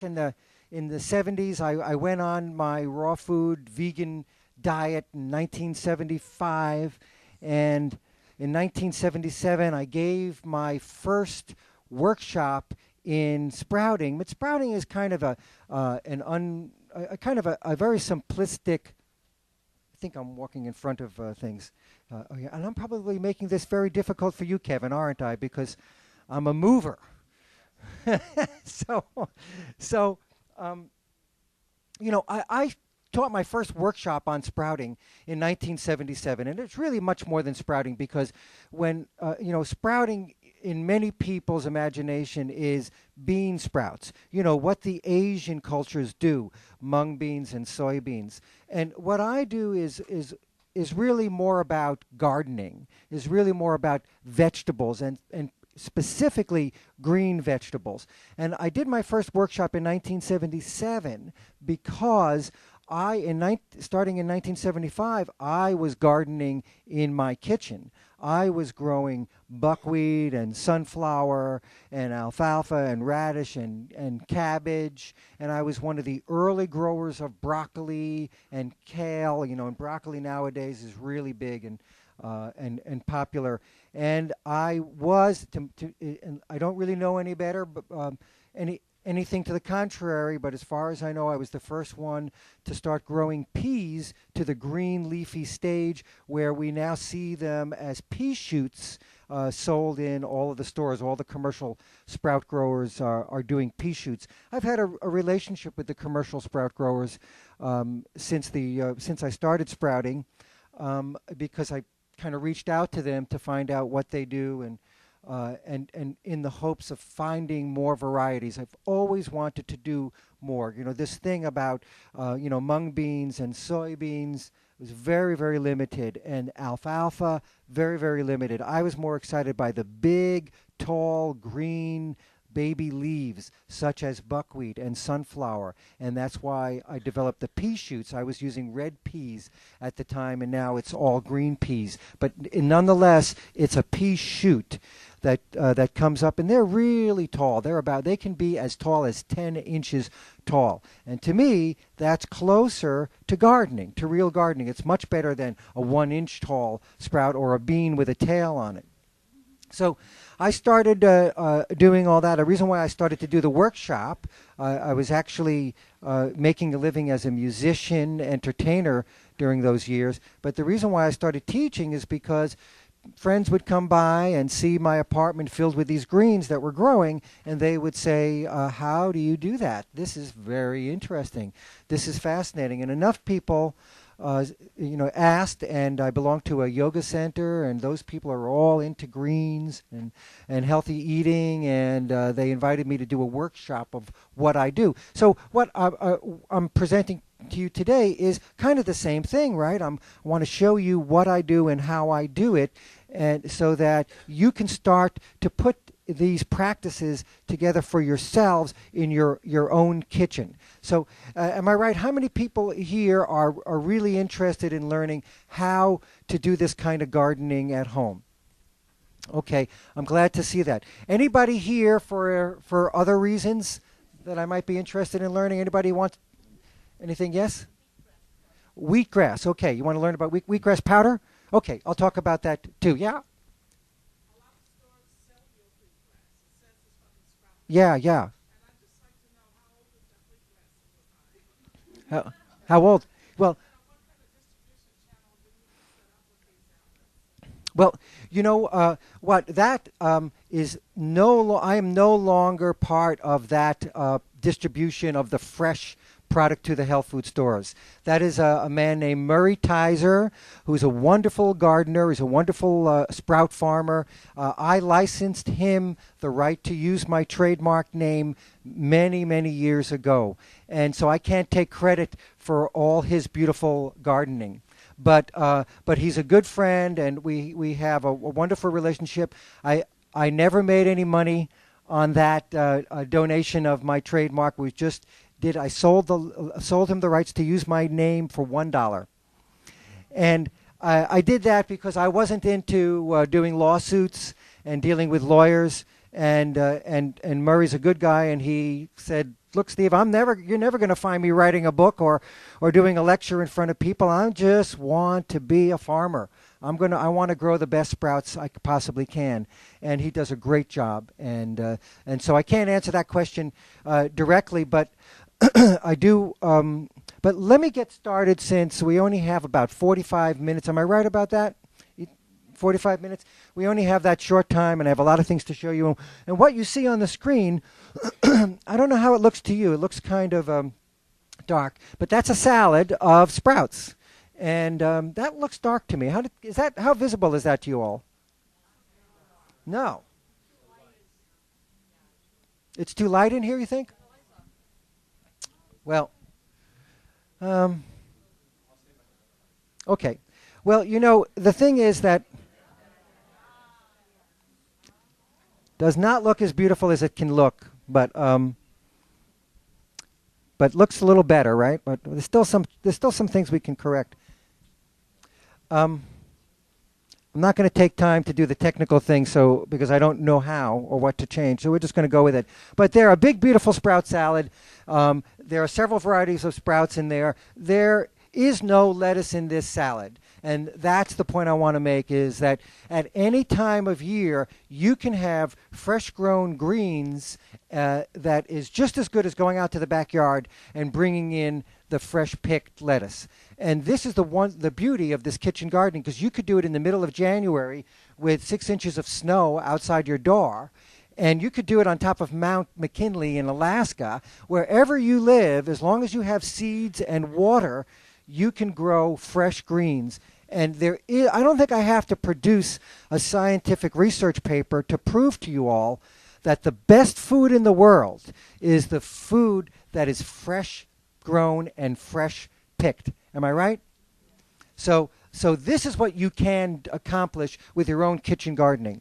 In the 70s, I went on my raw food vegan diet in 1975, and in 1977 I gave my first workshop in sprouting. But sprouting is kind of a kind of a very simplistic. I think I'm walking in front of things. Oh yeah, and I'm probably making this very difficult for you, Kevin, aren't I? Because I'm a mover. so, so um, I taught my first workshop on sprouting in 1977, and it's really much more than sprouting because sprouting in many people's imagination is bean sprouts. You know, what the Asian cultures do, mung beans and soybeans. And what I do is really more about gardening, is really more about vegetables and specifically green vegetables. And I did my first workshop in 1977 because starting in 1975, I was gardening in my kitchen. I was growing buckwheat and sunflower and alfalfa and radish and cabbage, and I was one of the early growers of broccoli and kale. You know, and broccoli nowadays is really big and popular. And I was, and I don't really know any better, but anything to the contrary, but as far as I know, I was the first one to start growing peas to the green leafy stage where we now see them as pea shoots sold in all of the stores. All the commercial sprout growers are doing pea shoots. I've had a relationship with the commercial sprout growers since I started sprouting because I kind of reached out to them to find out what they do and in the hopes of finding more varieties. I've always wanted to do more. You know, this thing about, mung beans and soybeans was very, very limited, and alfalfa, very, very limited. I was more excited by the big, tall, green baby leaves, such as buckwheat and sunflower, and that's why I developed the pea shoots. I was using red peas at the time, and now it's all green peas. But nonetheless, it's a pea shoot that comes up, and they're really tall. They can be as tall as 10 inches tall. And to me, that's closer to gardening, to real gardening. It's much better than a 1-inch tall sprout or a bean with a tail on it. So I started doing all that. A reason why I started to do the workshop, I was actually making a living as a musician, entertainer during those years. But the reason why I started teaching is because friends would come by and see my apartment filled with these greens that were growing, and they would say, how do you do that? This is very interesting. This is fascinating. And enough people asked, and I belong to a yoga center, and those people are all into greens and healthy eating, and they invited me to do a workshop of what I do. So what I'm presenting to you today is kind of the same thing, right? I want to show you what I do and how I do it, and so that you can start to put these practices together for yourselves in your own kitchen. So am I right? How many people here are really interested in learning how to do this kind of gardening at home? Okay, I'm glad to see that. Anybody here for other reasons that I might be interested in learning? Anybody want anything? Yes? Wheatgrass. Okay, you want to learn about wheatgrass powder? Okay, I'll talk about that too. Yeah? Yeah, yeah. How old? Well, Well, what that is I am no longer part of that distribution of the fresh product to the health food stores. That is a man named Murray Tizer, who's a wonderful gardener. He's a wonderful sprout farmer. I licensed him the right to use my trademark name many, many years ago. And so I can't take credit for all his beautiful gardening. But he's a good friend, and we have a wonderful relationship. I never made any money on that donation of my trademark. I sold him the rights to use my name for $1, and I did that because I wasn't into doing lawsuits and dealing with lawyers. And Murray's a good guy, and he said, look, Steve, you're never going to find me writing a book or doing a lecture in front of people. I just want to be a farmer. I want to grow the best sprouts I possibly can. And he does a great job. And so I can't answer that question directly, but I do. But let me get started since we only have about 45 minutes. Am I right about that? 45 minutes. We only have that short time, and I have a lot of things to show you. And what you see on the screen, I don't know how it looks to you. It looks kind of dark, but that's a salad of sprouts, and that looks dark to me. How visible is that to you all? No. It's too light in here, you think? Well, okay. Well, the thing is that does not look as beautiful as it can look, but looks a little better, right? But there's still some things we can correct. I'm not going to take time to do the technical thing, because I don't know how or what to change. So we're just going to go with it. But they're a big, beautiful sprout salad. There are several varieties of sprouts in there. There is no lettuce in this salad. And that's the point I want to make, is that at any time of year, you can have fresh-grown greens that is just as good as going out to the backyard and bringing in the fresh-picked lettuce. And this is the beauty of this kitchen gardening, because you could do it in the middle of January with 6 inches of snow outside your door, and you could do it on top of Mount McKinley in Alaska. Wherever you live, as long as you have seeds and water, you can grow fresh greens. And I don't think I have to produce a scientific research paper to prove to you all that the best food in the world is the food that is fresh grown and fresh picked. Am I right? So this is what you can accomplish with your own kitchen gardening.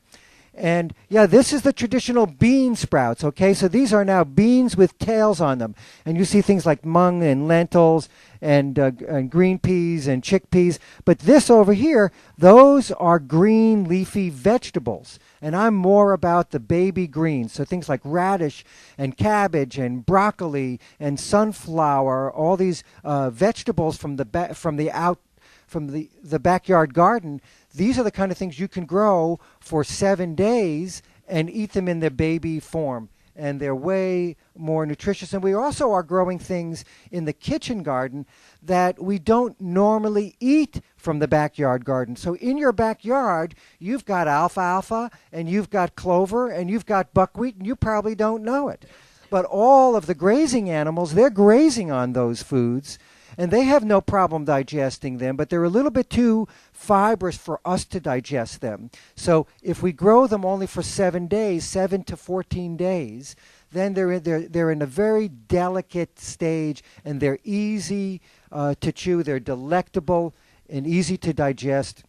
And yeah, this is the traditional bean sprouts, okay? So these are now beans with tails on them. And you see things like mung and lentils and green peas and chickpeas. But this over here, those are green leafy vegetables. And I'm more about the baby greens. So things like radish and cabbage and broccoli and sunflower, all these vegetables from the backyard garden. These are the kind of things you can grow for 7 days and eat them in their baby form. And they're way more nutritious. And we also are growing things in the kitchen garden that we don't normally eat from the backyard garden. So in your backyard, you've got alfalfa, and you've got clover, and you've got buckwheat, and you probably don't know it. But all of the grazing animals, they're grazing on those foods. And they have no problem digesting them, but they're a little bit too fibrous for us to digest them. So if we grow them only for 7 days, 7 to 14 days, then they're in a very delicate stage, and they're easy to chew. They're delectable and easy to digest.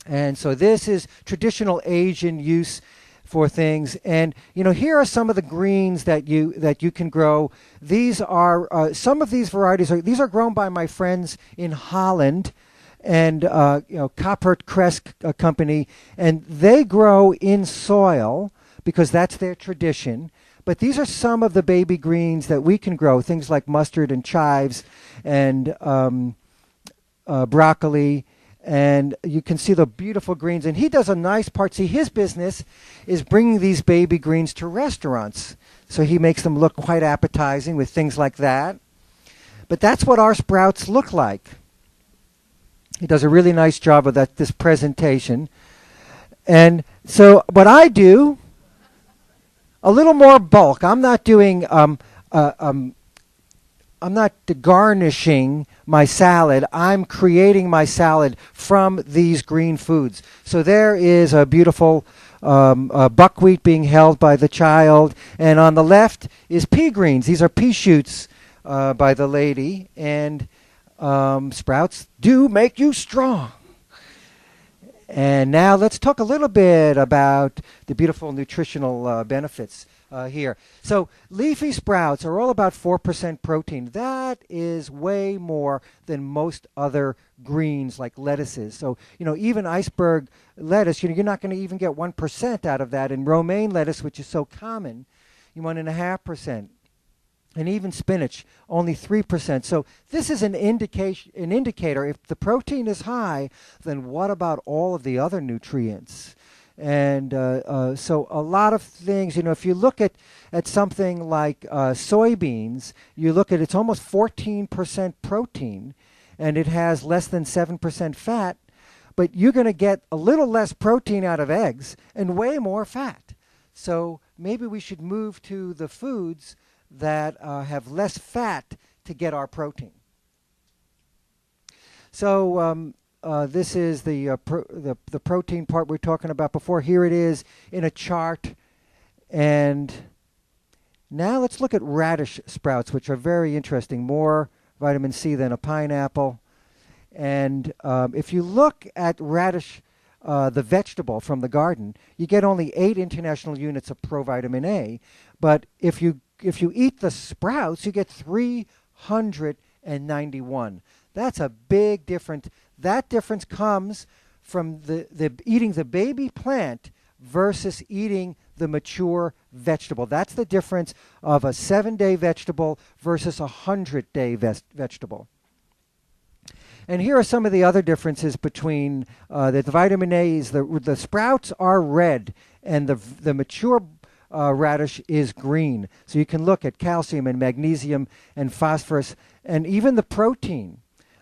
And so this is traditional Asian use for things. And here are some of the greens that you can grow. These are some of these varieties these are grown by my friends in Holland, and Koppert Crest company, and they grow in soil because that's their tradition. But these are some of the baby greens that we can grow, things like mustard and chives and broccoli. And you can see the beautiful greens. And he does a nice part. See, his business is bringing these baby greens to restaurants. So he makes them look quite appetizing with things like that. But that's what our sprouts look like. He does a really nice job of this presentation. And so what I do, a little more bulk. I'm not doing I'm not garnishing my salad. I'm creating my salad from these green foods. So there is a beautiful buckwheat being held by the child. And on the left is pea greens. These are pea shoots by the lady. And sprouts do make you strong. And now let's talk a little bit about the beautiful nutritional benefits here. So leafy sprouts are all about 4% protein. That is way more than most other greens like lettuces. So, even iceberg lettuce, you're not going to even get 1% out of that. And romaine lettuce, which is so common, 1.5%. And even spinach, only 3%. So this is an indicator. If the protein is high, then what about all of the other nutrients? And so a lot of things, if you look at something like soybeans, you look at it's almost 14% protein, and it has less than 7% fat, but you're going to get a little less protein out of eggs and way more fat. So maybe we should move to the foods that have less fat to get our protein. So this is the protein part we were talking about before. Here it is in a chart. And now let's look at radish sprouts, which are very interesting. More vitamin C than a pineapple. And if you look at radish, the vegetable from the garden, you get only 8 international units of provitamin A. But if you eat the sprouts, you get 391. That's a big difference. That difference comes from the eating the baby plant versus eating the mature vegetable. That's the difference of a 7-day vegetable versus a 100-day vegetable. And here are some of the other differences between the vitamin A. The sprouts are red, and the mature radish is green. So you can look at calcium and magnesium and phosphorus, and even the protein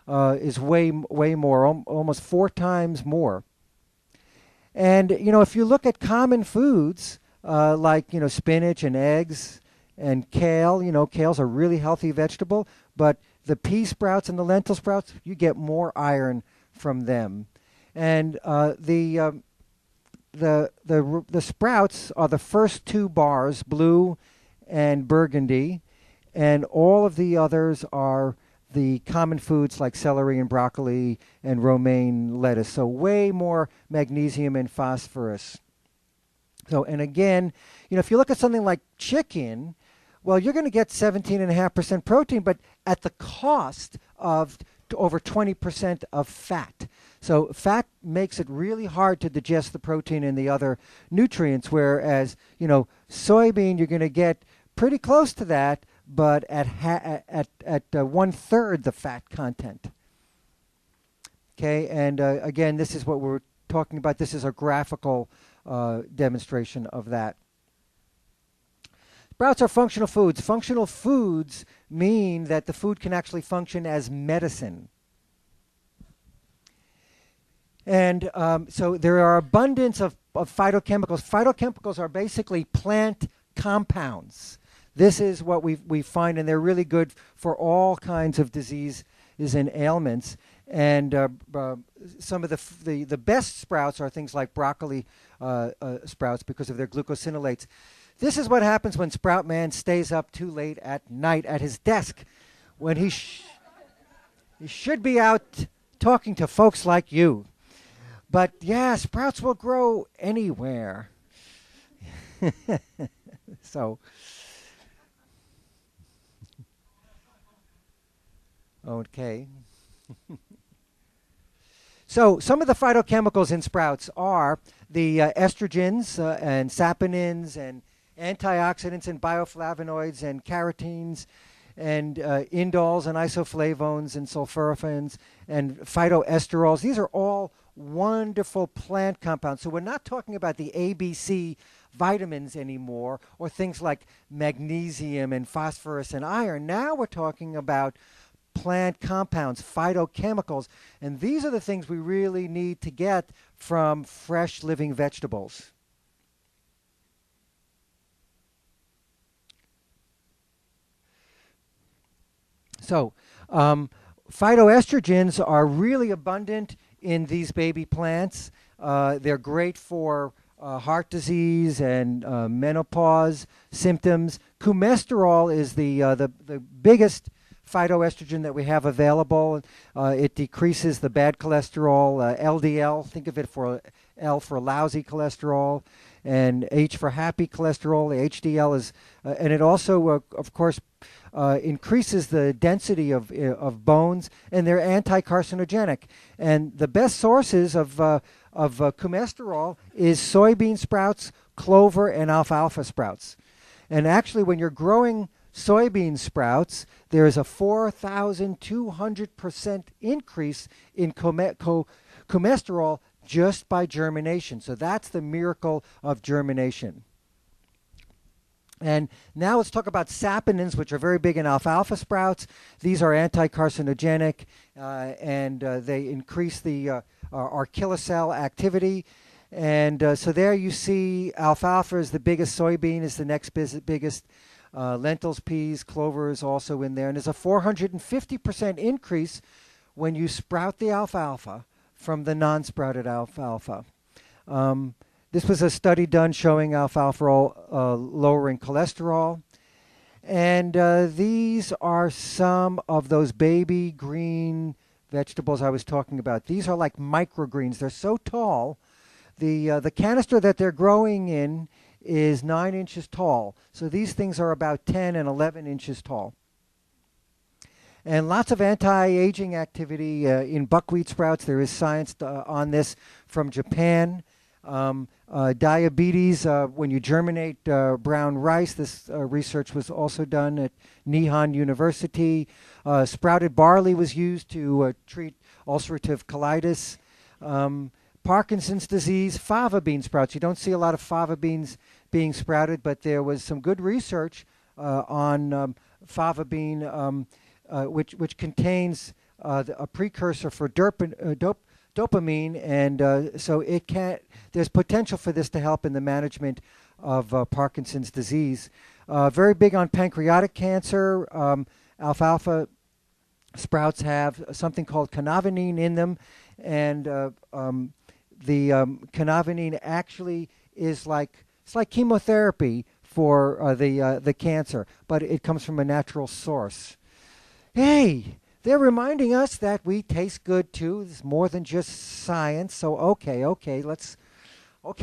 is way more, almost 4 times more. And if you look at common foods like spinach and eggs and kale, kale's a really healthy vegetable, but the pea sprouts and the lentil sprouts, you get more iron from them. And the sprouts are the first 2 bars, blue and burgundy, and all of the others are the common foods like celery and broccoli and romaine lettuce. So way more magnesium and phosphorus. So, and again, if you look at something like chicken, well, you're going to get 17.5% protein, but at the cost of over 20% of fat. So fat makes it really hard to digest the protein and the other nutrients, whereas, soybean, you're going to get pretty close to that, but at 1/3 the fat content. Okay, and again, this is what we're talking about. This is a graphical demonstration of that. Sprouts are functional foods. Functional foods mean that the food can actually function as medicine. And so there are abundance of phytochemicals. Phytochemicals are basically plant compounds. This is what we find, and they're really good for all kinds of diseases and ailments. And some of the best sprouts are things like broccoli sprouts because of their glucosinolates. This is what happens when Sproutman stays up too late at night at his desk, when he should be out talking to folks like you. But yeah, sprouts will grow anywhere. So, okay. So some of the phytochemicals in sprouts are the estrogens and saponins and antioxidants and bioflavonoids and carotenes and indoles and isoflavones and sulforaphane and phytoesterols. These are all wonderful plant compounds. So we're not talking about the ABC vitamins anymore, or things like magnesium and phosphorus and iron. Now we're talking about plant compounds, phytochemicals, and these are the things we really need to get from fresh living vegetables. So phytoestrogens are really abundant in these baby plants. They're great for heart disease and menopause symptoms. Coumesterol is the biggest phytoestrogen that we have available. It decreases the bad cholesterol, LDL. Think of it for L for lousy cholesterol, and H for happy cholesterol. The HDL is, and it also, of course, increases the density of bones, and they're anti-carcinogenic. And the best sources of coumesterol is soybean sprouts, clover, and alfalfa sprouts. And actually, when you're growing soybean sprouts, there is a 4,200% increase in cholesterol just by germination. So that's the miracle of germination. And now let's talk about saponins, which are very big in alfalfa sprouts. These are anti-carcinogenic, and they increase the archilla cell activity. And so there you see alfalfa is the biggest, soybean is the next biggest, lentils, peas, clover is also in there. And there's a 450% increase when you sprout the alfalfa from the non-sprouted alfalfa. This was a study done showing alfalfa lowering cholesterol. And these are some of those baby green vegetables I was talking about. These are like microgreens. They're so tall. The canister that they're growing in is 9 inches tall. So these things are about 10 and 11 inches tall. And lots of anti-aging activity in buckwheat sprouts. There is science on this from Japan. Diabetes, when you germinate brown rice, this research was also done at Nihon University. Sprouted barley was used to treat ulcerative colitis. Parkinson's disease, fava bean sprouts. You don't see a lot of fava beans being sprouted, but there was some good research on fava bean, which contains a precursor for dopamine, and so there's potential for this to help in the management of Parkinson's disease. Very big on pancreatic cancer. Alfalfa sprouts have something called canavanine in them, and the canavanine actually is it's like chemotherapy for the cancer, but it comes from a natural source. Hey, they're reminding us that we taste good too. It's more than just science. So okay,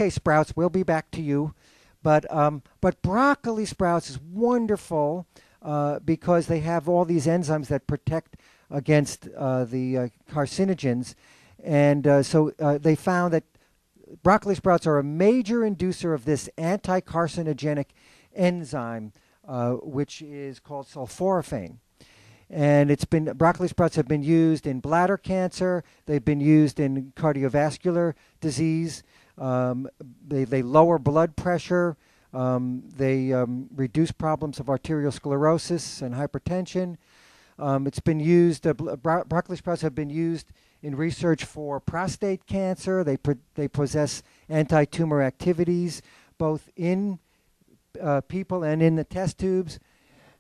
sprouts, we'll be back to you. But broccoli sprouts is wonderful because they have all these enzymes that protect against the carcinogens. And so they found that broccoli sprouts are a major inducer of this anti-carcinogenic enzyme, which is called sulforaphane. And broccoli sprouts have been used in bladder cancer. They've been used in cardiovascular disease. They lower blood pressure. They reduce problems of arteriosclerosis and hypertension. It's been used. Broccoli sprouts have been used in research for prostate cancer. They possess anti-tumor activities, both in people and in the test tubes.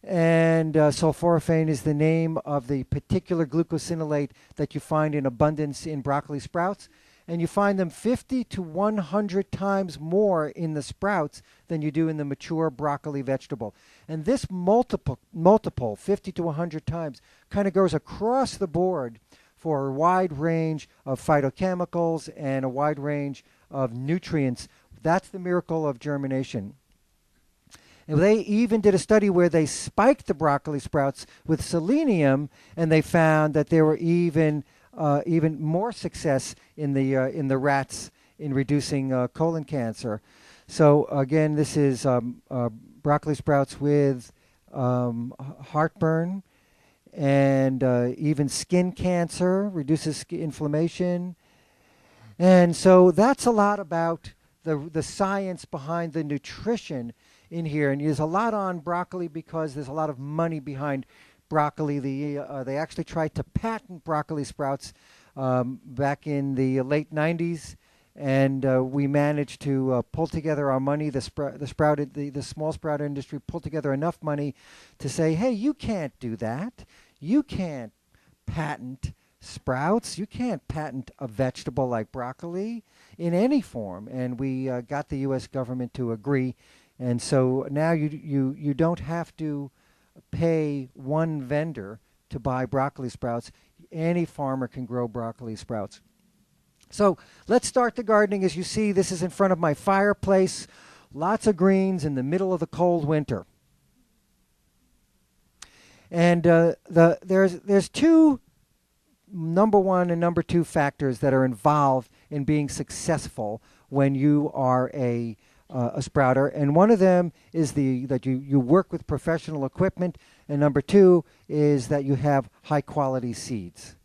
And sulforaphane is the name of the particular glucosinolate that you find in abundance in broccoli sprouts. And you find them 50 to 100 times more in the sprouts than you do in the mature broccoli vegetable. And this multiple 50 to 100 times, kind of goes across the board for a wide range of phytochemicals and a wide range of nutrients. That's the miracle of germination. And they even did a study where they spiked the broccoli sprouts with selenium, and they found that there were even more success in the rats in reducing colon cancer. So again, this is broccoli sprouts with heartburn and even skin cancer, reduces inflammation. And so that's a lot about the science behind the nutrition in here. And there's a lot on broccoli because there's a lot of money behind broccoli. They actually tried to patent broccoli sprouts back in the late 90s, and we managed to pull together our money. The small sprout industry pulled together enough money to say, hey, you can't do that. You can't patent sprouts. You can't patent a vegetable like broccoli in any form. And we got the U.S. government to agree. And so now you don't have to pay one vendor to buy broccoli sprouts. Any farmer can grow broccoli sprouts. So let's start the gardening. As you see, this is in front of my fireplace. Lots of greens in the middle of the cold winter. And there's two number one and number two factors that are involved in being successful when you are a a sprouter, and one of them is that you work with professional equipment, and number two is that you have high quality seeds.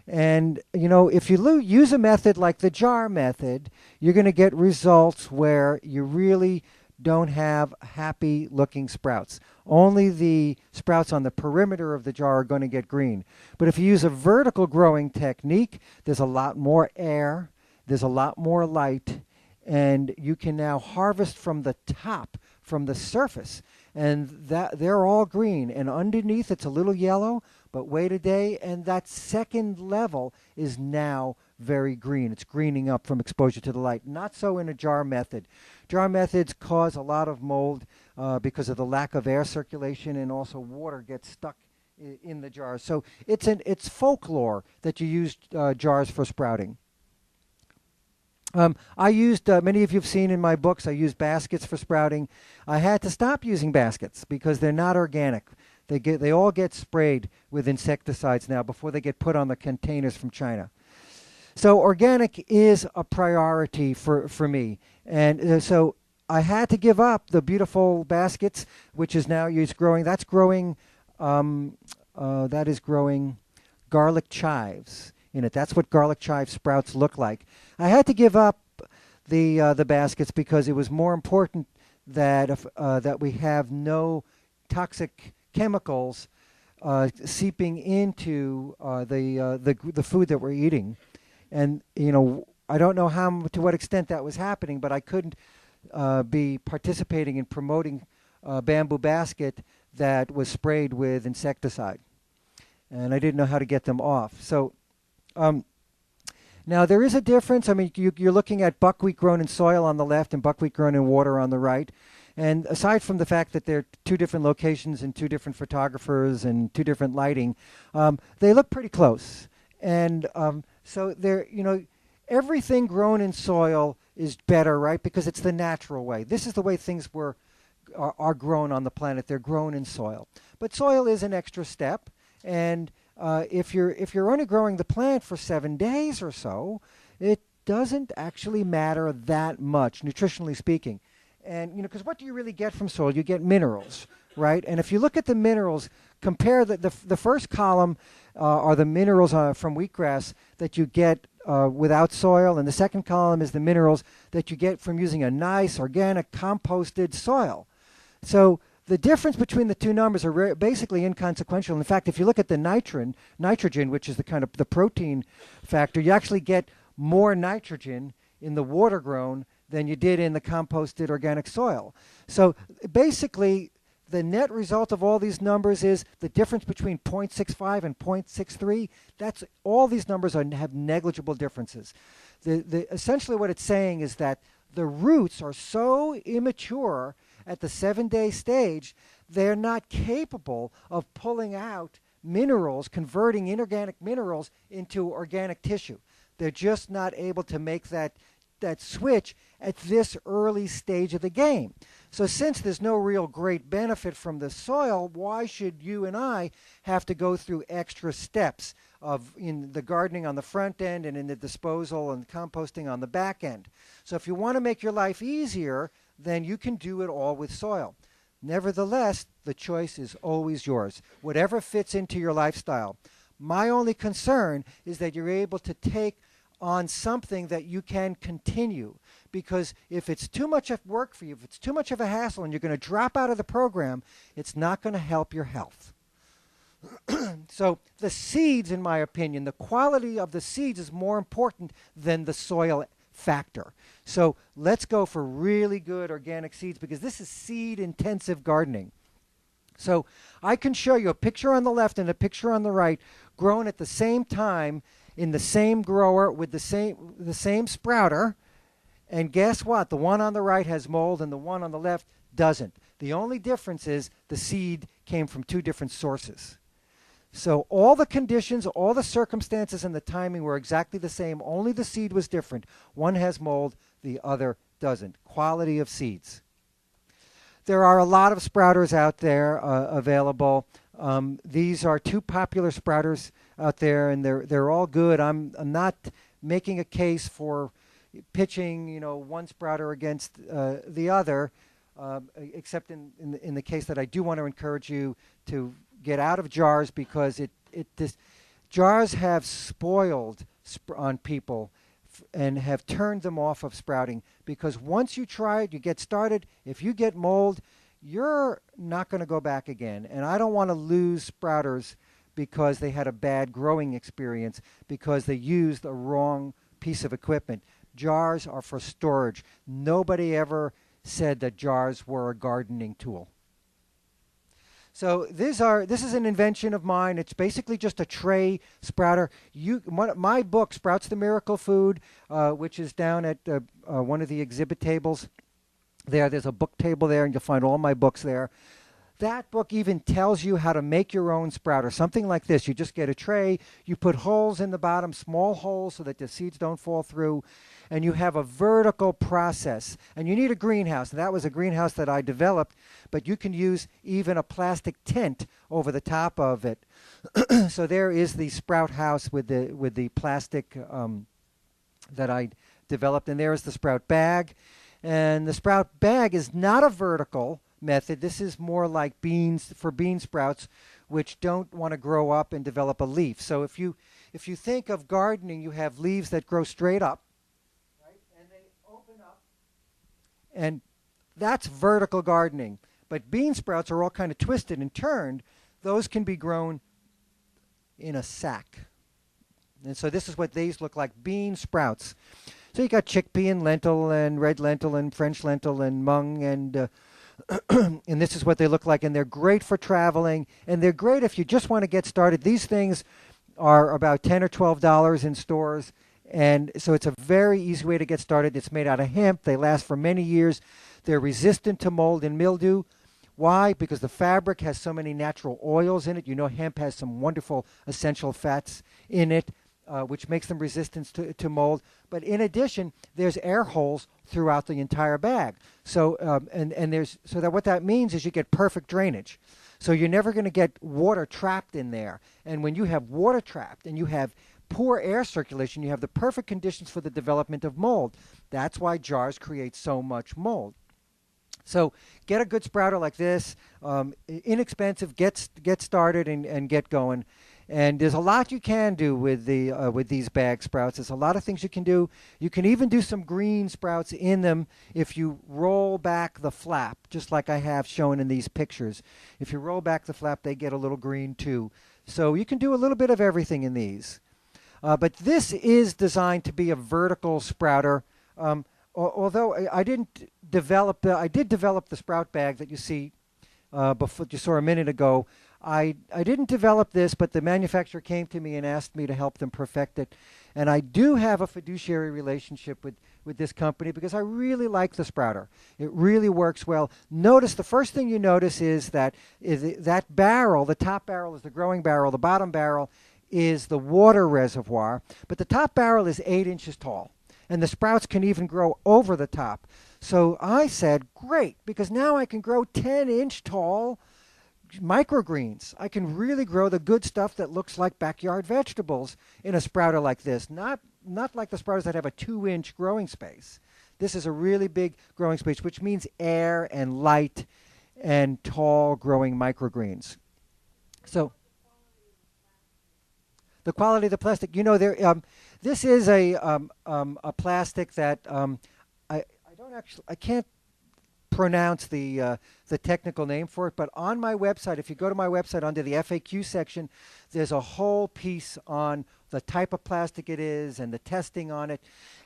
And you know, if you use a method like the jar method, you're going to get results where you really don't have happy looking sprouts. Only the sprouts on the perimeter of the jar are going to get green. But if you use a vertical growing technique, there's a lot more air, there's a lot more light, and you can now harvest from the top, from the surface, and that they're all green, and underneath it's a little yellow, but wait a day, and that second level is now very green. It's greening up from exposure to the light. Not so in a jar method. Jar methods cause a lot of mold because of the lack of air circulation, and also water gets stuck in the jars. So it's folklore that you use jars for sprouting. I used, many of you have seen in my books, I use baskets for sprouting. I had to stop using baskets because they're not organic. They all get sprayed with insecticides now before they get put on the containers from China. So organic is a priority for me. And so I had to give up the beautiful baskets, which is now used growing. That's growing, that is growing garlic chives in it. That's what garlic chive sprouts look like. I had to give up the baskets because it was more important that that we have no toxic chemicals seeping into the food that we're eating. And you know, I don't know to what extent that was happening, but I couldn't be participating in promoting a bamboo basket that was sprayed with insecticide, and I didn't know how to get them off. So now there is a difference. I mean, you're looking at buckwheat grown in soil on the left and buckwheat grown in water on the right. And aside from the fact that they're two different locations and two different photographers and two different lighting, they look pretty close. And so they're, you know, everything grown in soil is better, right? Because it's the natural way. This is the way things are grown on the planet. They're grown in soil. But soil is an extra step. And if you're only growing the plant for 7 days or so, it doesn't actually matter that much, nutritionally speaking. And you know, because what do you really get from soil? You get minerals, right? And if you look at the minerals, compare the first column are the minerals from wheatgrass that you get without soil, and the second column is the minerals that you get from using a nice organic composted soil. So the difference between the two numbers are basically inconsequential. In fact, if you look at the nitrogen, which is the kind of the protein factor, you actually get more nitrogen in the water grown than you did in the composted organic soil. So basically, the net result of all these numbers is the difference between 0.65 and 0.63. That's all these numbers have negligible differences. Essentially what it's saying is that the roots are so immature at the 7-day stage, they're not capable of pulling out minerals, converting inorganic minerals into organic tissue. They're just not able to make that switch at this early stage of the game. So since there's no real great benefit from the soil, why should you and I have to go through extra steps in the gardening on the front end and in the disposal and composting on the back end? So if you want to make your life easier, then you can do it all with soil. Nevertheless, the choice is always yours, whatever fits into your lifestyle. My only concern is that you're able to take on something that you can continue, because if it's too much of work for you, if it's too much of a hassle and you're going to drop out of the program, it's not going to help your health. So the seeds, in my opinion, the quality of the seeds is more important than the soil factor. So let's go for really good organic seeds, because this is seed intensive gardening. So I can show you a picture on the left and a picture on the right grown at the same time in the same grower with the same sprouter, and guess what? The one on the right has mold and the one on the left doesn't. The only difference is the seed came from two different sources. So all the conditions, all the circumstances, and the timing were exactly the same, only the seed was different. One has mold, the other doesn't. Quality of seeds. There are a lot of sprouters out there available. These are two popular sprouters out there, and they're all good. I'm not making a case for pitching, one sprouter against the other, except in the case that I do want to encourage you to get out of jars, because jars have spoiled on people and have turned them off of sprouting, because once you try it, you get started, if you get mold, you're not going to go back again. And I don't want to lose sprouters because they had a bad growing experience because they used a wrong piece of equipment. Jars are for storage. Nobody ever said that jars were a gardening tool. So this is an invention of mine. It's basically just a tray sprouter. My book, Sprouts the Miracle Food, which is down at one of the exhibit tables there. There's a book table there, and you'll find all my books there. That book even tells you how to make your own sprouter, something like this. You just get a tray, you put holes in the bottom, small holes so that the seeds don't fall through, and you have a vertical process. And you need a greenhouse. And that was a greenhouse that I developed, but you can use even a plastic tent over the top of it. So there is the sprout house with the plastic that I developed, and there is the sprout bag. And the sprout bag is not a vertical method. This is more like beans, for bean sprouts, which don't want to grow up and develop a leaf. So if you think of gardening, you have leaves that grow straight up, right? And they open up, and that's vertical gardening. But bean sprouts are all kind of twisted and turned. Those can be grown in a sack. And so this is what these look like, bean sprouts. So you got chickpea and lentil and red lentil and French lentil and mung, and and this is what they look like. And they're great for traveling, and they're great if you just want to get started. These things are about $10 or $12 in stores, and so it's a very easy way to get started. It's made out of hemp. They last for many years. They're resistant to mold and mildew. Why? Because the fabric has so many natural oils in it. You know, hemp has some wonderful essential fats in it, which makes them resistant to mold. But in addition, there's air holes throughout the entire bag. So so that what that means is you get perfect drainage. So you're never going to get water trapped in there. And when you have water trapped and you have poor air circulation, you have the perfect conditions for the development of mold. That's why jars create so much mold. So get a good sprouter like this, inexpensive, get started and get going. And there's a lot you can do with these bag sprouts. There's a lot of things you can do. You can even do some green sprouts in them if you roll back the flap, just like I have shown in these pictures. If you roll back the flap, they get a little green too. So you can do a little bit of everything in these. But this is designed to be a vertical sprouter. Although I didn't develop I did develop the sprout bag that you see before, you saw a minute ago. I didn't develop this, but the manufacturer came to me and asked me to help them perfect it. And I do have a fiduciary relationship with this company because I really like the sprouter. It really works well. Notice, the first thing you notice is that that barrel, the top barrel is the growing barrel, the bottom barrel is the water reservoir, but the top barrel is 8 inches tall. And the sprouts can even grow over the top. So I said, great, because now I can grow 10-inch tall microgreens. I can really grow the good stuff that looks like backyard vegetables in a sprouter like this. Not like the sprouters that have a 2-inch growing space. This is a really big growing space, which means air and light and tall growing microgreens. So the quality of the plastic, you know, this is a plastic that I can't pronounce the technical name for it, but on my website, if you go to my website under the FAQ section, there's a whole piece on the type of plastic it is and the testing on it.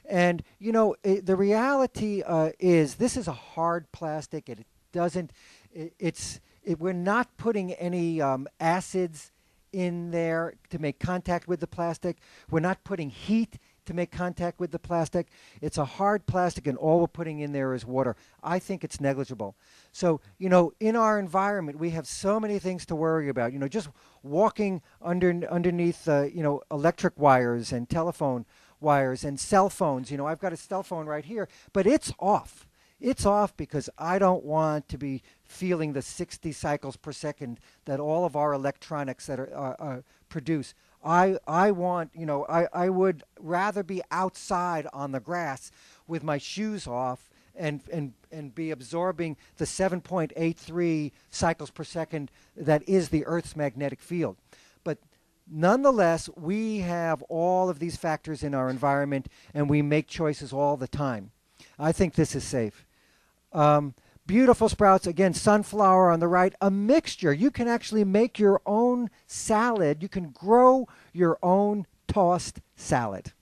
And you know, the reality is this is a hard plastic. We're not putting any acids in there to make contact with the plastic. We're not putting heat to make contact with the plastic. It's a hard plastic, and all we're putting in there is water. I think it's negligible. So, you know, in our environment, we have so many things to worry about. You know, just walking underneath, you know, electric wires and telephone wires and cell phones. You know, I've got a cell phone right here, but it's off. It's off because I don't want to be feeling the 60 cycles per second that all of our electronics that are produce. I want, you know, I would rather be outside on the grass with my shoes off and be absorbing the 7.83 cycles per second that is the Earth's magnetic field. But nonetheless, we have all of these factors in our environment, and we make choices all the time. I think this is safe. Beautiful sprouts. Again, sunflower on the right. A mixture. You can actually make your own salad. You can grow your own tossed salad.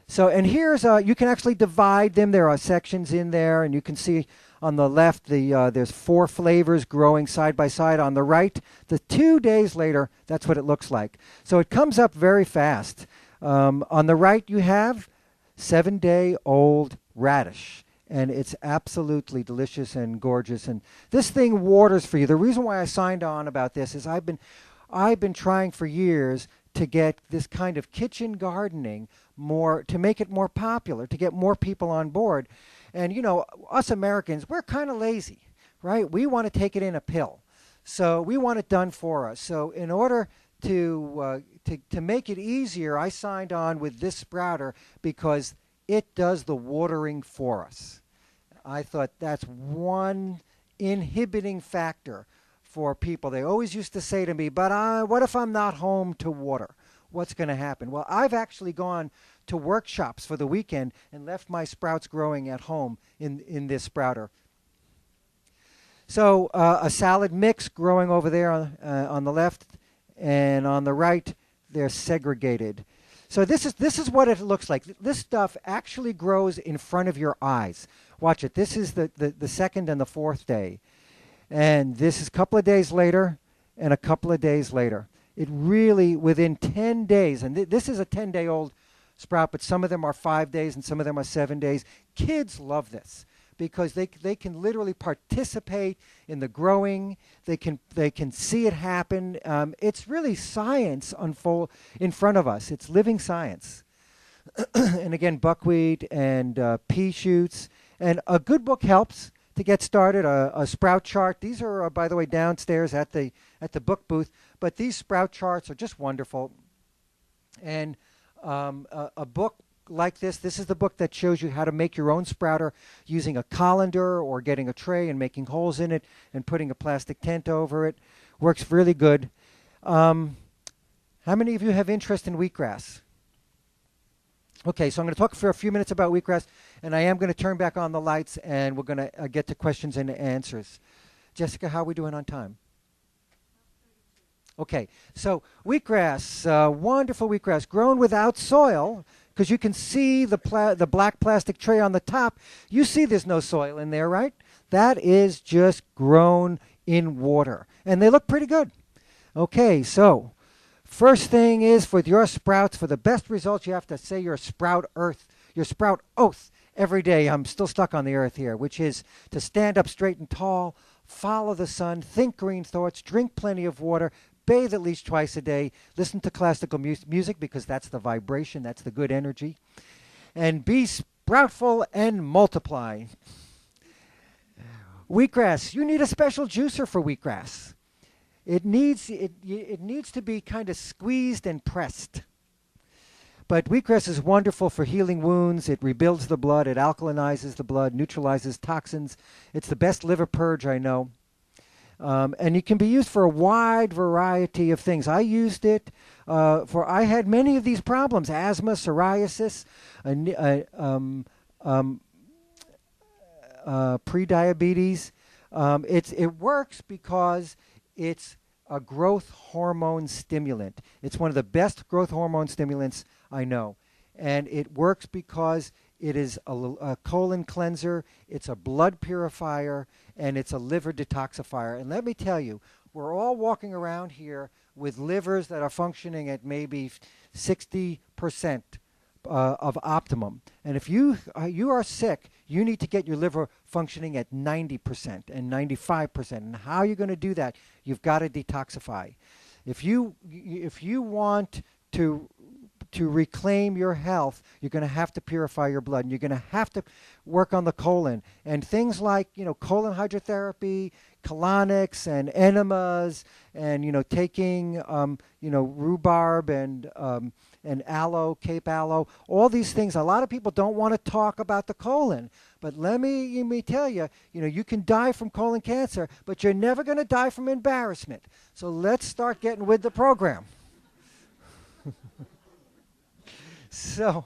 So, and here's you can actually divide them. There are sections in there, and you can see on the left there's 4 flavors growing side by side. On the right, 2 days later, that's what it looks like. So it comes up very fast. On the right, you have 7-day-old radish, and it's absolutely delicious and gorgeous. And this thing waters for you. The reason why I signed on about this is I've been trying for years to get this kind of kitchen gardening more, to make it more popular, to get more people on board. And you know, us Americans, we're kind of lazy, right? We want to take it in a pill. So we want it done for us. So in order to make it easier, I signed on with this sprouter because it does the watering for us. I thought that's one inhibiting factor for people. They always used to say to me, but what if I'm not home to water? What's going to happen? Well, I've actually gone to workshops for the weekend and left my sprouts growing at home in this sprouter. So a salad mix growing over there on the left, and on the right, they're segregated. So this is what it looks like. This stuff actually grows in front of your eyes. Watch it. This is the second and the 4th day. And this is a couple of days later and a couple of days later. It really, within 10 days, and this is a 10-day-old sprout, but some of them are 5 days and some of them are 7 days. Kids love this because they can literally participate in the growing. They can see it happen. It's really science unfold in front of us. It's living science. And again, buckwheat and pea shoots. And a good book helps to get started. A sprout chart. These are, by the way, downstairs at the book booth. But these sprout charts are just wonderful. And a book like this is the book that shows you how to make your own sprouter using a colander or getting a tray and making holes in it and putting a plastic tent over it. Works really good. How many of you have interest in wheatgrass? Okay, so I'm going to talk for a few minutes about wheatgrass, and I am going to turn back on the lights, and we're going to get to questions and answers. Jessica, how are we doing on time? Okay, so wheatgrass, wonderful wheatgrass, grown without soil, because you can see the black plastic tray on the top. You see there's no soil in there, right? That is just grown in water, and they look pretty good. Okay, so first thing is, for your sprouts, for the best results, you have to say your sprout oath every day. I'm still stuck on the earth here, which is to stand up straight and tall, follow the sun, think green thoughts, drink plenty of water, bathe at least twice a day, listen to classical music because that's the vibration, that's the good energy, and be sproutful and multiply. Wheatgrass, you need a special juicer for wheatgrass. It needs to be kind of squeezed and pressed. But wheatgrass is wonderful for healing wounds. It rebuilds the blood. It alkalinizes the blood, neutralizes toxins. It's the best liver purge I know. And it can be used for a wide variety of things. I used it I had many of these problems: asthma, psoriasis, pre-diabetes. It works because it's a growth hormone stimulant. It's one of the best growth hormone stimulants I know. And it works because it is a colon cleanser, it's a blood purifier, and it's a liver detoxifier. And let me tell you, we're all walking around here with livers that are functioning at maybe 60% of optimum. And if you are sick, you need to get your liver functioning at 90% and 95%. And how are you going to do that? You've got to detoxify. If you want to to reclaim your health, you're going to have to purify your blood, and you're going to have to work on the colon. And things like, colon hydrotherapy, colonics, and enemas, and, taking, rhubarb and aloe, Cape aloe, all these things. A lot of people don't want to talk about the colon. But let me tell you, you can die from colon cancer, but you're never going to die from embarrassment. So let's start getting with the program. So,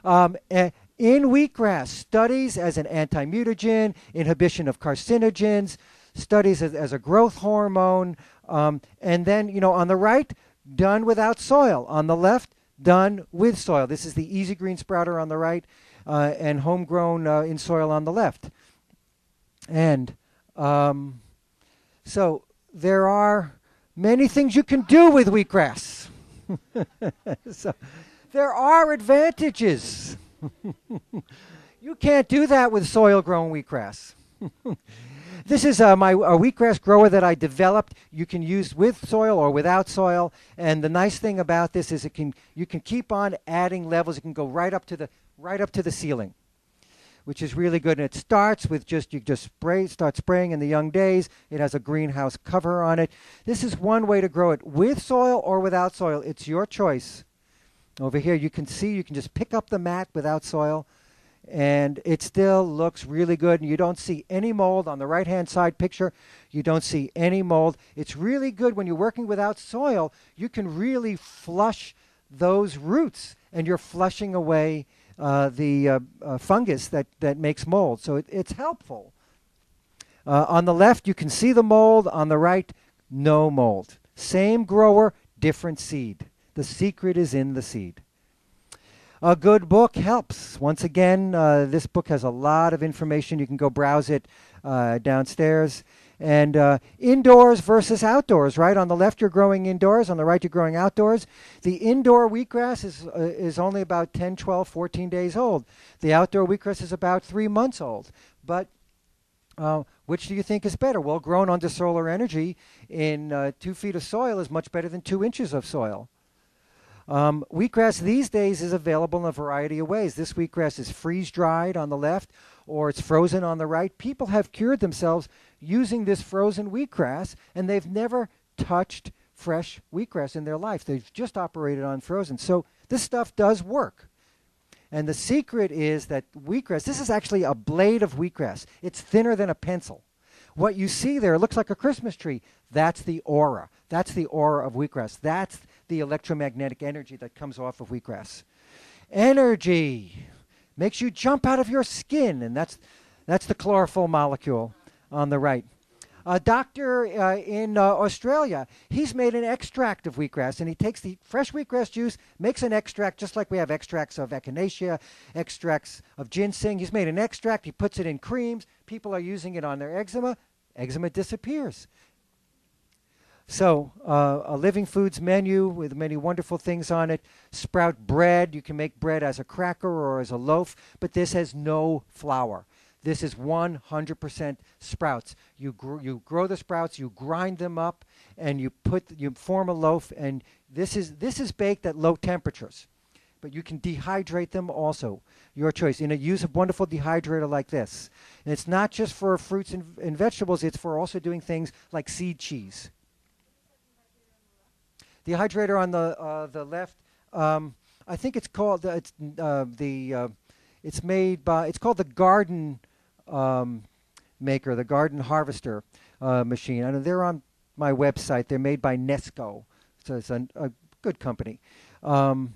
in wheatgrass, studies as an anti-mutagen, inhibition of carcinogens, studies as a growth hormone, and then, on the right, done without soil. On the left, done with soil. This is the Easy Green Sprouter on the right, and homegrown in soil on the left. And so there are many things you can do with wheatgrass. So there are advantages. You can't do that with soil-grown wheatgrass. This is my wheatgrass grower that I developed. You can use with soil or without soil. And the nice thing about this is you can keep on adding levels. It can go right up to the ceiling, which is really good. And it starts with start spraying in the young days. It has a greenhouse cover on it. This is one way to grow it with soil or without soil. It's your choice. Over here, you can see you can just pick up the mat without soil, and it still looks really good. And you don't see any mold on the right-hand side picture. You don't see any mold. It's really good when you're working without soil. You can really flush those roots, and you're flushing away the fungus that makes mold. So it's helpful. On the left, you can see the mold. On the right, no mold. Same grower, different seed. The secret is in the seed. A good book helps. Once again, this book has a lot of information. You can go browse it downstairs. And indoors versus outdoors, right? On the left, you're growing indoors. On the right, you're growing outdoors. The indoor wheatgrass is only about 10, 12, 14 days old. The outdoor wheatgrass is about 3 months old. But which do you think is better? Well, grown under solar energy in 2 feet of soil is much better than 2 inches of soil. Wheatgrass these days is available in a variety of ways. This wheatgrass is freeze-dried on the left, or it's frozen on the right. People have cured themselves using this frozen wheatgrass, and they've never touched fresh wheatgrass in their life. They've just operated on frozen. So this stuff does work. And the secret is that wheatgrass, this is actually a blade of wheatgrass. It's thinner than a pencil. What you see there looks like a Christmas tree. That's the aura. That's the aura of wheatgrass. That's the electromagnetic energy that comes off of wheatgrass. Energy makes you jump out of your skin, and that's the chlorophyll molecule on the right. A doctor in Australia, he's made an extract of wheatgrass, and he takes the fresh wheatgrass juice, makes an extract, just like we have extracts of echinacea, extracts of ginseng. He's made an extract, he puts it in creams. People are using it on their eczema. Eczema disappears. So a Living Foods menu with many wonderful things on it. Sprout bread. You can make bread as a cracker or as a loaf, but this has no flour. This is 100% sprouts. You grow the sprouts, you grind them up, and you form a loaf. And this is baked at low temperatures, but you can dehydrate them also. Your choice. Use a wonderful dehydrator like this. And it's not just for fruits and vegetables. It's for also doing things like seed cheese. The hydrator on the left, I think it's called it's called the garden maker, the garden harvester machine. I know they're on my website. They're made by Nesco, so it's a good company. The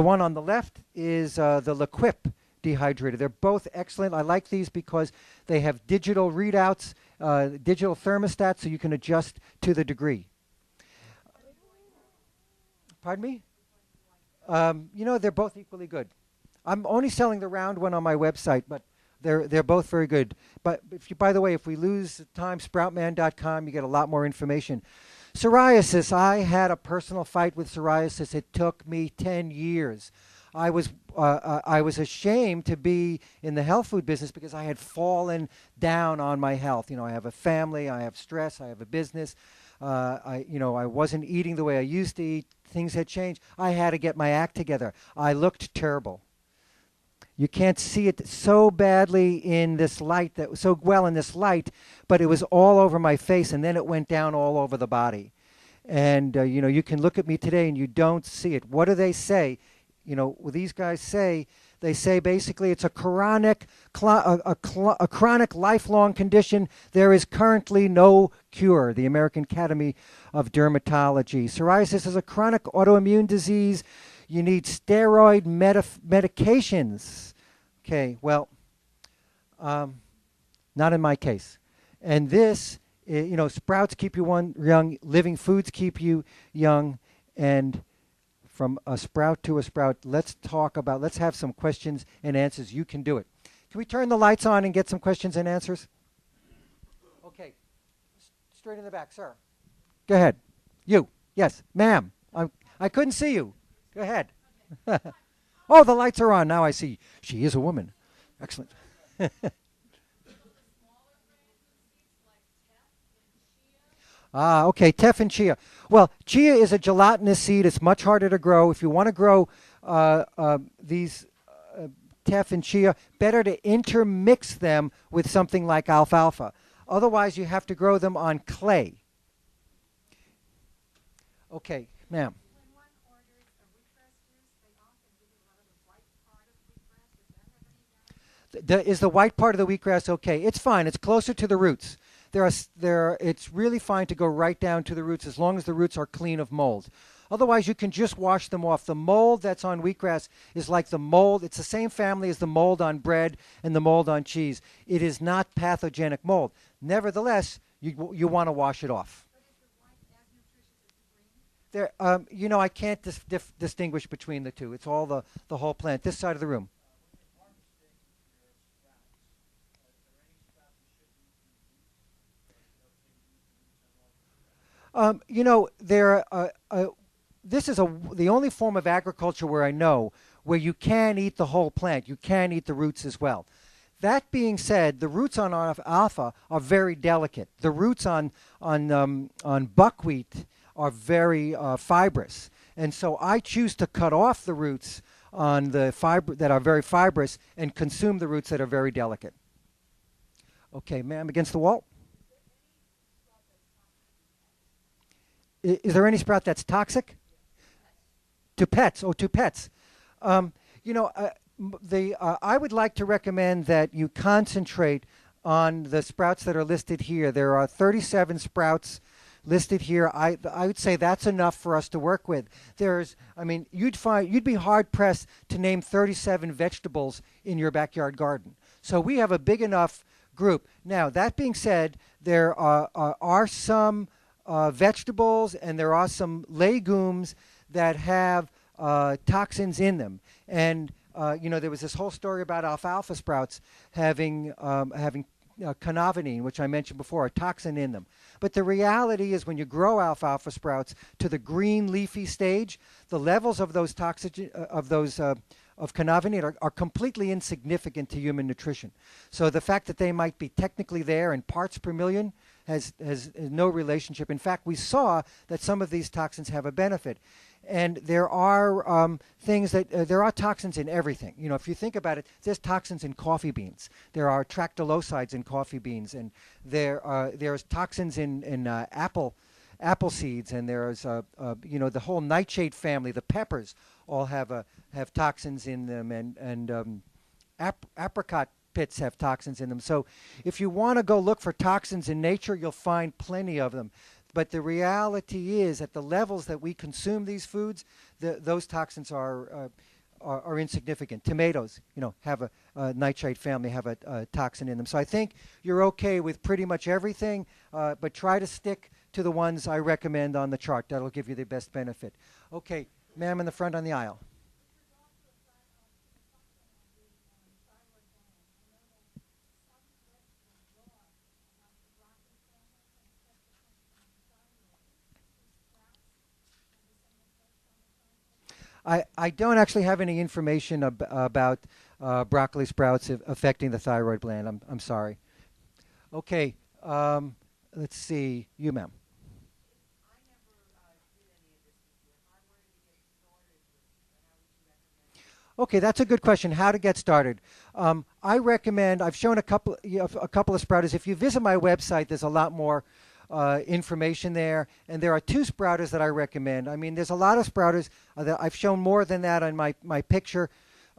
one on the left is the L'Equip dehydrator. They're both excellent. I like these because they have digital readouts, digital thermostats, so you can adjust to the degree. Pardon me? They're both equally good. I'm only selling the round one on my website, but they're both very good. But by the way, if we lose time, Sproutman.com, you get a lot more information. Psoriasis. I had a personal fight with psoriasis. It took me 10 years. I was ashamed to be in the health food business because I had fallen down on my health. I have a family, I have stress, I have a business. I wasn't eating the way I used to eat. things had changed. I had to get my act together. I looked terrible. You can't see it so badly in this light, that so well in this light, but it was all over my face, and then it went down all over the body. And you know, you can look at me today and you don't see it. What do they say? You know, what these guys say, they say basically it's a chronic, a chronic lifelong condition. There is currently no cure. The American Academy of Dermatology. Psoriasis is a chronic autoimmune disease. You need steroid medications. Okay, well, not in my case. And this, you know, sprouts keep you young, living foods keep you young, and from a sprout to a sprout, let's have some questions and answers. You can do it. Can we turn the lights on and get some questions and answers? Okay, straight in the back, sir. Go ahead. You, yes, ma'am. I couldn't see you. Go ahead. Oh, the lights are on. Now I see. She is a woman. Excellent. Okay, teff and chia. Well, chia is a gelatinous seed. It's much harder to grow. If you want to grow these teff and chia, better to intermix them with something like alfalfa. Otherwise, you have to grow them on clay. Okay, ma'am. When one orders a wheatgrass juice, they often give you a lot of the white part of wheatgrass. Does that have any value? Is the white part of the wheatgrass okay? It's fine. It's closer to the roots. It's really fine to go right down to the roots as long as the roots are clean of mold. Otherwise, you can just wash them off. The mold that's on wheatgrass is like the mold. It's the same family as the mold on bread and the mold on cheese. It is not pathogenic mold. Nevertheless, you want to wash it off. But is the white as nutritious as the green? You know, I can't distinguish between the two. It's all the whole plant. This side of the room. You know, this is the only form of agriculture where I know where you can eat the whole plant. You can eat the roots as well. That being said, the roots on alfalfa are very delicate. The roots on buckwheat are very fibrous, and so I choose to cut off the roots on the fiber that are very fibrous and consume the roots that are very delicate. Okay, ma'am, against the wall. Is there any sprout that's toxic? To pets. Oh, to pets. You know, I would like to recommend that you concentrate on the sprouts that are listed here. There are 37 sprouts listed here. I would say that's enough for us to work with. I mean, you'd be hard pressed to name 37 vegetables in your backyard garden. So we have a big enough group. Now, that being said, there are some vegetables and there are some legumes that have toxins in them. And you know, there was this whole story about alfalfa sprouts having canavanine, which I mentioned before, a toxin in them. But the reality is, when you grow alfalfa sprouts to the green leafy stage, the levels of those of canavanine are completely insignificant to human nutrition. So the fact that they might be technically there in parts per million has no relationship. In fact, we saw that some of these toxins have a benefit. And there are there are toxins in everything. You know, if you think about it, there's toxins in coffee beans. There are tractolosides in coffee beans, and there's toxins in apple seeds, and there's you know, the whole nightshade family. The peppers all have toxins in them, and apricot pits have toxins in them. So if you want to go look for toxins in nature, you'll find plenty of them. But the reality is, at the levels that we consume these foods, those toxins are insignificant. Tomatoes, you know, have a nightshade family, have a toxin in them. So I think you're okay with pretty much everything, but try to stick to the ones I recommend on the chart. That'll give you the best benefit. Okay, ma'am in the front on the aisle. I don't actually have any information about broccoli sprouts affecting the thyroid gland. I'm sorry. Okay, let's see. You, ma'am. I never did any of this before. If I were Okay, that's a good question. How to get started? I recommend. I've shown a couple of sprouters. If you visit my website, there's a lot more information there, and there are two sprouters that I recommend. I mean, there's a lot of sprouters that I've shown more than that on my picture,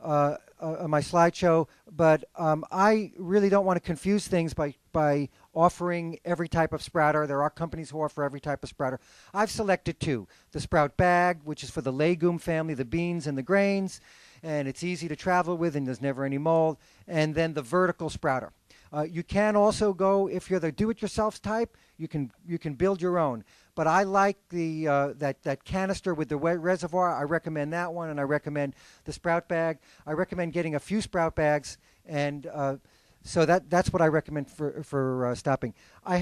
on my slideshow. But I really don't want to confuse things by offering every type of sprouter. There are companies who offer every type of sprouter. I've selected two: the Sprout Bag, which is for the legume family, the beans and the grains, and it's easy to travel with, and there's never any mold. And then the vertical sprouter. You can also go, if you're the do-it-yourself type, you can build your own. But I like the that canister with the reservoir. I recommend that one, and I recommend the Sprout Bag. I recommend getting a few Sprout bags, and so that's what I recommend for stopping. I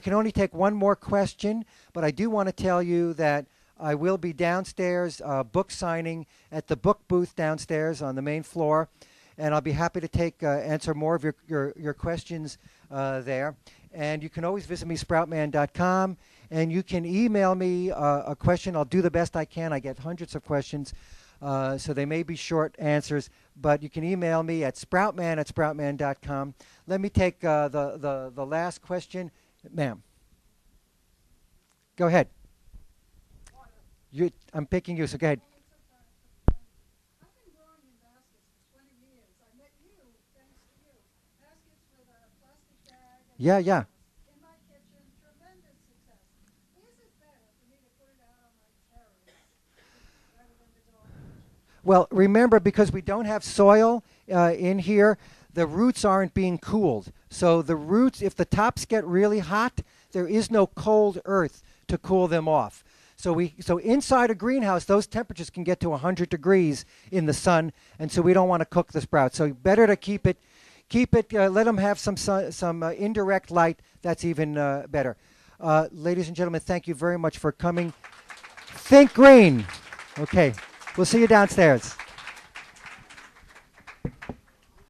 can only take one more question, but I do want to tell you that I will be downstairs book signing at the book booth downstairs on the main floor, and I'll be happy to answer more of your questions there. And you can always visit me, Sproutman.com, and you can email me a question. I'll do the best I can. I get hundreds of questions, so they may be short answers, but you can email me at Sproutman@Sproutman.com. Let me take the last question. Ma'am, go ahead. I'm picking you, so go ahead. I've been growing in baskets for 20 years. I met you, thanks to you. Baskets with a plastic bag. And Yeah, yeah. in my kitchen, tremendous success. Is it better for me to put it out on my terrace rather than the dog? Well, remember, because we don't have soil in here, the roots aren't being cooled. So the roots, if the tops get really hot, there is no cold earth to cool them off. So inside a greenhouse, those temperatures can get to 100 degrees in the sun, and so we don't want to cook the sprouts. So better to keep it. Let them have some indirect light. That's even better. Ladies and gentlemen, thank you very much for coming. Think green. Okay, we'll see you downstairs.